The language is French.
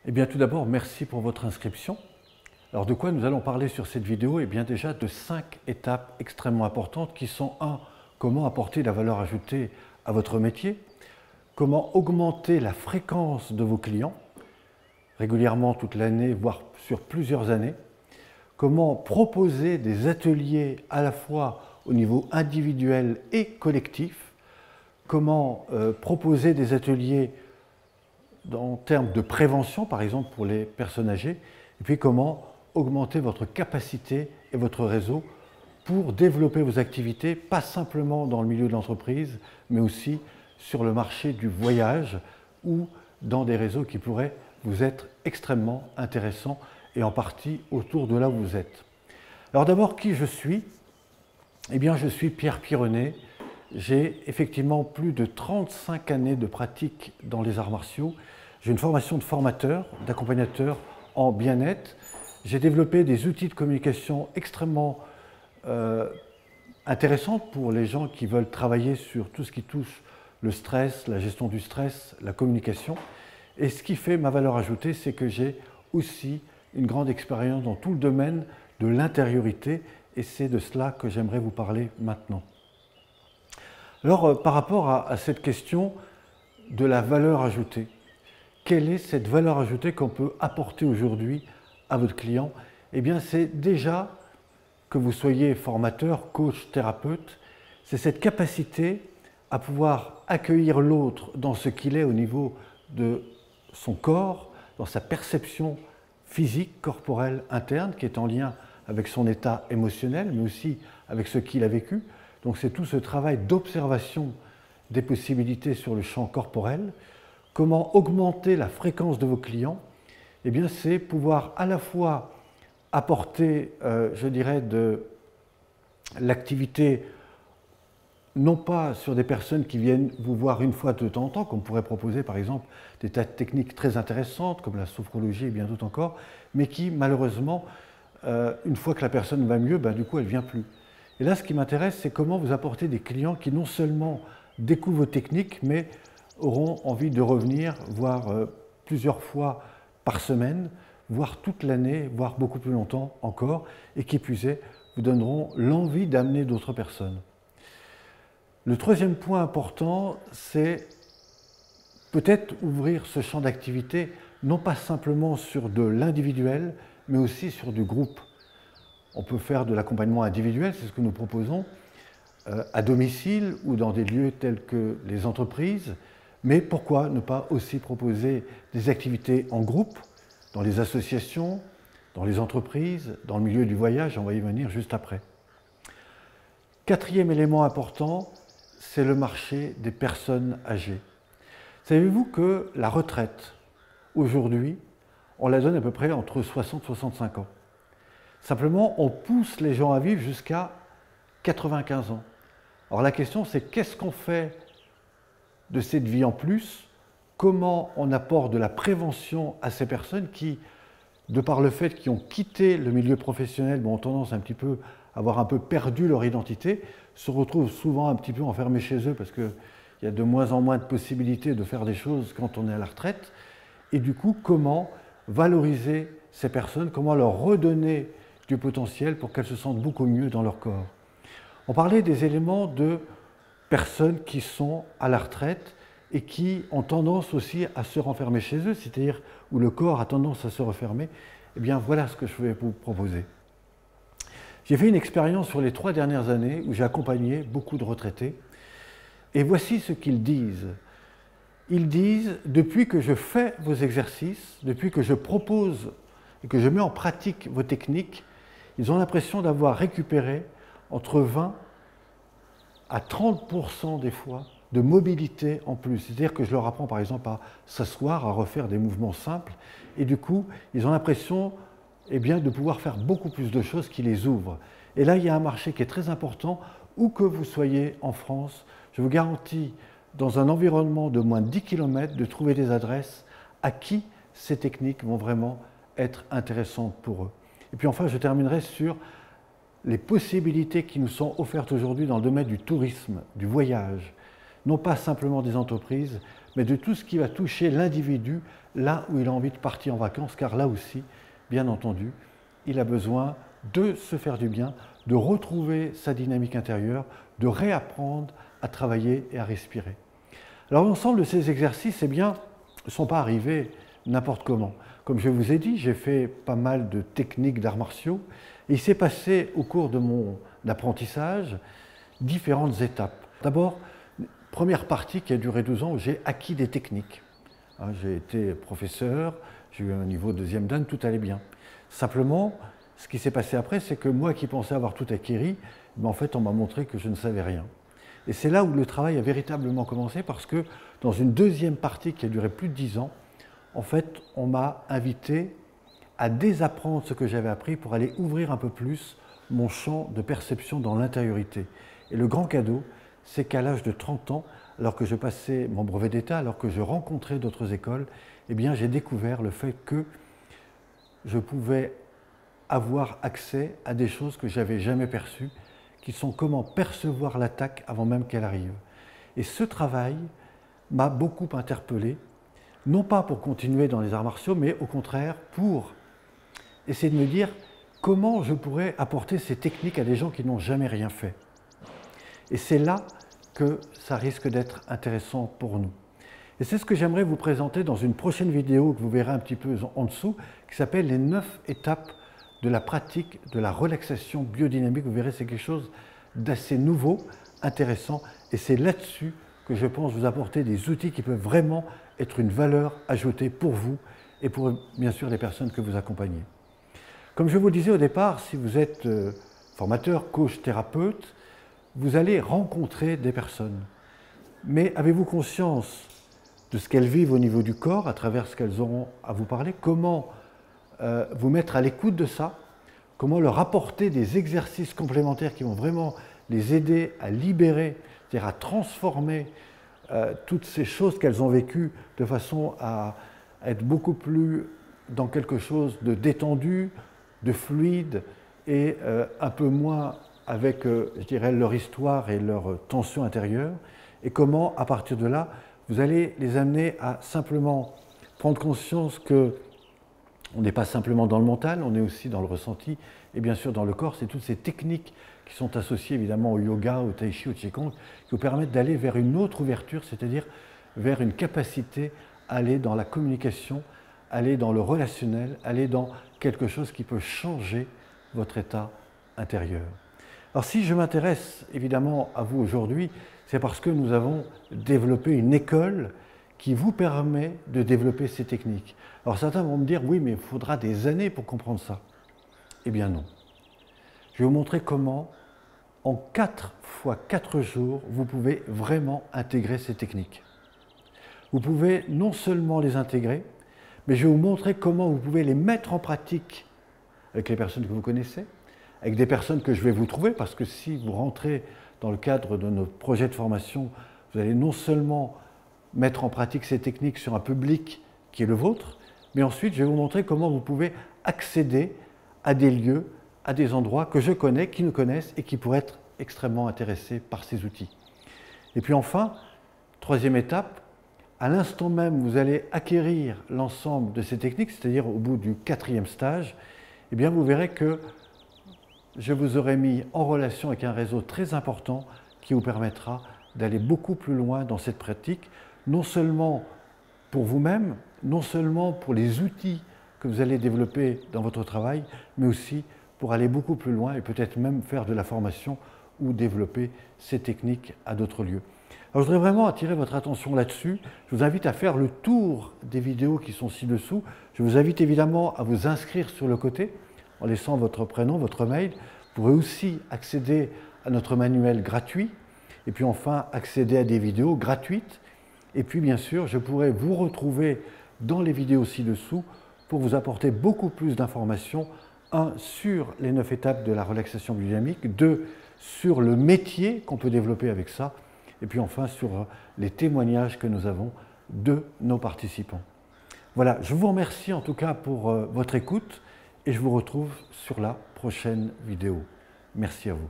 Eh bien, tout d'abord, merci pour votre inscription. Alors, de quoi nous allons parler sur cette vidéo? Eh bien, déjà de 5 étapes extrêmement importantes qui sont 1. Comment apporter de la valeur ajoutée à votre métier? Comment augmenter la fréquence de vos clients, régulièrement toute l'année, voire sur plusieurs années? Comment proposer des ateliers à la fois au niveau individuel et collectif? Comment proposer des ateliers en termes de prévention, par exemple pour les personnes âgées, et puis comment augmenter votre capacité et votre réseau pour développer vos activités, pas simplement dans le milieu de l'entreprise, mais aussi sur le marché du voyage ou dans des réseaux qui pourraient vous être extrêmement intéressants et en partie autour de là où vous êtes. Alors d'abord, qui je suis? Eh bien, je suis Pierre Pironnet. J'ai effectivement plus de 35 années de pratique dans les arts martiaux. J'ai une formation de formateur, d'accompagnateur en bien-être. J'ai développé des outils de communication extrêmement intéressants pour les gens qui veulent travailler sur tout ce qui touche le stress, la gestion du stress, la communication. Et ce qui fait ma valeur ajoutée, c'est que j'ai aussi une grande expérience dans tout le domaine de l'intériorité, et c'est de cela que j'aimerais vous parler maintenant. Alors, par rapport à cette question de la valeur ajoutée, quelle est cette valeur ajoutée qu'on peut apporter aujourd'hui à votre client? Eh bien, c'est déjà que vous soyez formateur, coach, thérapeute, c'est cette capacité à pouvoir accueillir l'autre dans ce qu'il est au niveau de son corps, dans sa perception physique, corporelle, interne, qui est en lien avec son état émotionnel, mais aussi avec ce qu'il a vécu. Donc c'est tout ce travail d'observation des possibilités sur le champ corporel. Comment augmenter la fréquence de vos clients? Eh bien, c'est pouvoir à la fois apporter, je dirais, de l'activité, non pas sur des personnes qui viennent vous voir une fois de temps en temps, comme pourrait proposer par exemple des tas de techniques très intéressantes, comme la sophrologie et bien d'autres encore, mais qui malheureusement, une fois que la personne va mieux, du coup elle ne vient plus. Et là, ce qui m'intéresse, c'est comment vous apporter des clients qui non seulement découvrent vos techniques, mais auront envie de revenir, voire plusieurs fois par semaine, voire toute l'année, voire beaucoup plus longtemps encore, et qui plus est, vous donneront l'envie d'amener d'autres personnes. Le troisième point important, c'est peut-être ouvrir ce champ d'activité, non pas simplement sur de l'individuel, mais aussi sur du groupe. On peut faire de l'accompagnement individuel, c'est ce que nous proposons, à domicile ou dans des lieux tels que les entreprises, mais pourquoi ne pas aussi proposer des activités en groupe, dans les associations, dans les entreprises, dans le milieu du voyage, on va y venir juste après. Quatrième élément important, c'est le marché des personnes âgées. Savez-vous que la retraite, aujourd'hui, on la donne à peu près entre 60 et 65 ans. Simplement, on pousse les gens à vivre jusqu'à 95 ans. Alors la question, c'est qu'est-ce qu'on fait de cette vie en plus? Comment on apporte de la prévention à ces personnes qui, de par le fait qu'ils ont quitté le milieu professionnel, ont tendance un petit peu à avoir un peu perdu leur identité, se retrouvent souvent un petit peu enfermés chez eux parce qu'il y a de moins en moins de possibilités de faire des choses quand on est à la retraite. Et du coup, comment valoriser ces personnes, comment leur redonner du potentiel pour qu'elles se sentent beaucoup mieux dans leur corps. On parlait des éléments de personnes qui sont à la retraite et qui ont tendance aussi à se renfermer chez eux, c'est-à-dire où le corps a tendance à se refermer. Eh bien, voilà ce que je vais vous proposer. J'ai fait une expérience sur les 3 dernières années où j'ai accompagné beaucoup de retraités. Et voici ce qu'ils disent. Ils disent, depuis que je fais vos exercices, depuis que je propose et que je mets en pratique vos techniques, ils ont l'impression d'avoir récupéré entre 20 à 30% des fois de mobilité en plus. C'est-à-dire que je leur apprends par exemple à s'asseoir, à refaire des mouvements simples, et du coup, ils ont l'impression de pouvoir faire beaucoup plus de choses qui les ouvrent. Et là, il y a un marché qui est très important, où que vous soyez en France, je vous garantis, dans un environnement de moins de 10 km, de trouver des adresses à qui ces techniques vont vraiment être intéressantes pour eux. Et puis enfin, je terminerai sur les possibilités qui nous sont offertes aujourd'hui dans le domaine du tourisme, du voyage, non pas simplement des entreprises, mais de tout ce qui va toucher l'individu là où il a envie de partir en vacances, car là aussi, bien entendu, il a besoin de se faire du bien, de retrouver sa dynamique intérieure, de réapprendre à travailler et à respirer. Alors l'ensemble de ces exercices, eh bien, ne sont pas arrivés n'importe comment. Comme je vous ai dit, j'ai fait pas mal de techniques d'arts martiaux et il s'est passé au cours de mon apprentissage différentes étapes. D'abord, première partie qui a duré 12 ans où j'ai acquis des techniques. J'ai été professeur, j'ai eu un niveau deuxième dan, tout allait bien. Simplement, ce qui s'est passé après, c'est que moi qui pensais avoir tout acquis, en fait, on m'a montré que je ne savais rien. Et c'est là où le travail a véritablement commencé parce que dans une deuxième partie qui a duré plus de 10 ans, en fait, on m'a invité à désapprendre ce que j'avais appris pour aller ouvrir un peu plus mon champ de perception dans l'intériorité. Et le grand cadeau, c'est qu'à l'âge de 30 ans, alors que je passais mon brevet d'État, alors que je rencontrais d'autres écoles, eh bien, j'ai découvert le fait que je pouvais avoir accès à des choses que je n'avais jamais perçues, qui sont comment percevoir l'attaque avant même qu'elle arrive. Et ce travail m'a beaucoup interpellé, non pas pour continuer dans les arts martiaux, mais au contraire pour essayer de me dire comment je pourrais apporter ces techniques à des gens qui n'ont jamais rien fait. Et c'est là que ça risque d'être intéressant pour nous. Et c'est ce que j'aimerais vous présenter dans une prochaine vidéo que vous verrez un petit peu en dessous, qui s'appelle les 9 étapes de la pratique de la relaxation biodynamique. Vous verrez, c'est quelque chose d'assez nouveau, intéressant, et c'est là-dessus que je pense vous apporter des outils qui peuvent vraiment être une valeur ajoutée pour vous et pour bien sûr les personnes que vous accompagnez. Comme je vous le disais au départ, si vous êtes formateur, coach, thérapeute, vous allez rencontrer des personnes. Mais avez-vous conscience de ce qu'elles vivent au niveau du corps, à travers ce qu'elles auront à vous parler? Comment vous mettre à l'écoute de ça? Comment leur apporter des exercices complémentaires qui vont vraiment les aider à libérer, c'est-à-dire à transformer toutes ces choses qu'elles ont vécues de façon à être beaucoup plus dans quelque chose de détendu, de fluide et un peu moins avec, je dirais, leur histoire et leur tension intérieure, et comment, à partir de là, vous allez les amener à simplement prendre conscience que on n'est pas simplement dans le mental, on est aussi dans le ressenti, et bien sûr dans le corps. C'est toutes ces techniques qui sont associées évidemment au yoga, au tai chi, au qigong, qui vous permettent d'aller vers une autre ouverture, c'est-à-dire vers une capacité à aller dans la communication, aller dans le relationnel, aller dans quelque chose qui peut changer votre état intérieur. Alors si je m'intéresse évidemment à vous aujourd'hui, c'est parce que nous avons développé une école qui vous permet de développer ces techniques. Alors certains vont me dire, oui, mais il faudra des années pour comprendre ça. Eh bien non. Je vais vous montrer comment, en 4 fois 4 jours, vous pouvez vraiment intégrer ces techniques. Vous pouvez non seulement les intégrer, mais je vais vous montrer comment vous pouvez les mettre en pratique avec les personnes que vous connaissez, avec des personnes que je vais vous trouver, parce que si vous rentrez dans le cadre de notre projet de formation, vous allez non seulement mettre en pratique ces techniques sur un public qui est le vôtre, mais ensuite je vais vous montrer comment vous pouvez accéder à des lieux, à des endroits que je connais, qui nous connaissent et qui pourraient être extrêmement intéressés par ces outils. Et puis enfin, troisième étape, à l'instant même où vous allez acquérir l'ensemble de ces techniques, c'est-à-dire au bout du 4e stage, eh bien vous verrez que je vous aurai mis en relation avec un réseau très important qui vous permettra d'aller beaucoup plus loin dans cette pratique, non seulement pour vous-même, non seulement pour les outils que vous allez développer dans votre travail, mais aussi pour aller beaucoup plus loin et peut-être même faire de la formation ou développer ces techniques à d'autres lieux. Alors je voudrais vraiment attirer votre attention là-dessus. Je vous invite à faire le tour des vidéos qui sont ci-dessous. Je vous invite évidemment à vous inscrire sur le côté en laissant votre prénom, votre mail. Vous pourrez aussi accéder à notre manuel gratuit et puis enfin accéder à des vidéos gratuites. Et puis bien sûr, je pourrai vous retrouver dans les vidéos ci-dessous pour vous apporter beaucoup plus d'informations. 1. Sur les 9 étapes de la relaxation biodynamique. 2. Sur le métier qu'on peut développer avec ça. Et puis enfin sur les témoignages que nous avons de nos participants. Voilà, je vous remercie en tout cas pour votre écoute et je vous retrouve sur la prochaine vidéo. Merci à vous.